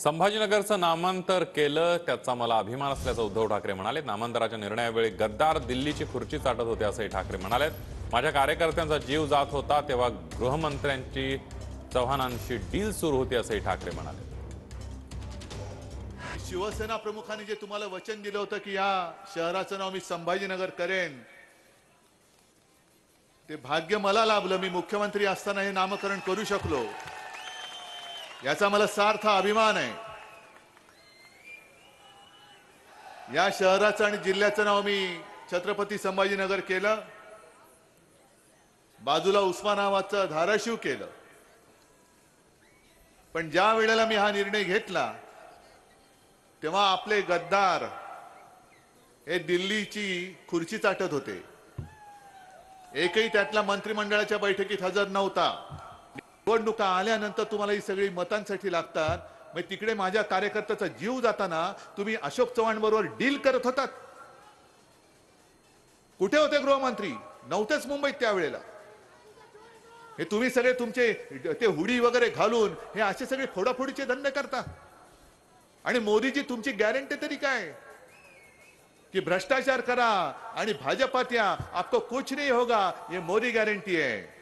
संभाजीनगरचं नामांतर केलं त्याचा मला अभिमान असल्याचं उद्धव ठाकरे म्हणाले। नामांतराच्या निर्णयावेळी गद्दार दिल्लीची खुर्ची चाटत होते असंही ठाकरे म्हणाले। माझ्या कार्यकर्त्यांचा जीव जात होता तेव्हा गृहमंत्र्यांची चव्हाणांशी डील सुरू होती असंही ठाकरे म्हणाले। शिवसेना प्रमुखांनी जे तुम्हाला वचन दिलं होतं की या शहराचं नाव मी संभाजीनगर करेन, ते भाग्य मला लाभलं। मी मुख्यमंत्री असताना हे नामकरण करू शकलो, याचा मला सार्थ अभिमान आहे। या शहराचं आणि जिल्ह्याचं नाव मी छत्रपती संभाजीनगर केलं, बाजूला उस्मानाबादचं धाराशिव केलं। पण ज्या वेळेला मी हा निर्णय घेतला तेव्हा आपले गद्दार हे दिल्लीची खुर्ची चाटत होते। एकही त्यातला मंत्रिमंडळाच्या बैठकीत हजर नव्हता। निवडणुका आल्यानंतर तुम्हाला ही सगळी मतांसाठी लागतात, मग तिकडे माझ्या कार्यकर्त्याचा जीव जाताना तुम्ही अशोक चव्हाण बरोबर डील करत होतात। कुठे होते गृहमंत्री? नव्हतेच मुंबईत त्यावेळेला। हे तुम्ही सगळे तुमचे ते हुडी वगैरे घालून हे असे सगळे फोडाफोडीचे धंदे करता। आणि मोदीजी तुमची गॅरंटी तरी काय कि भ्रष्टाचार करा आणि भाजपा आपको कुछ नहीं होगा, ये मोदी गॅरंटी है।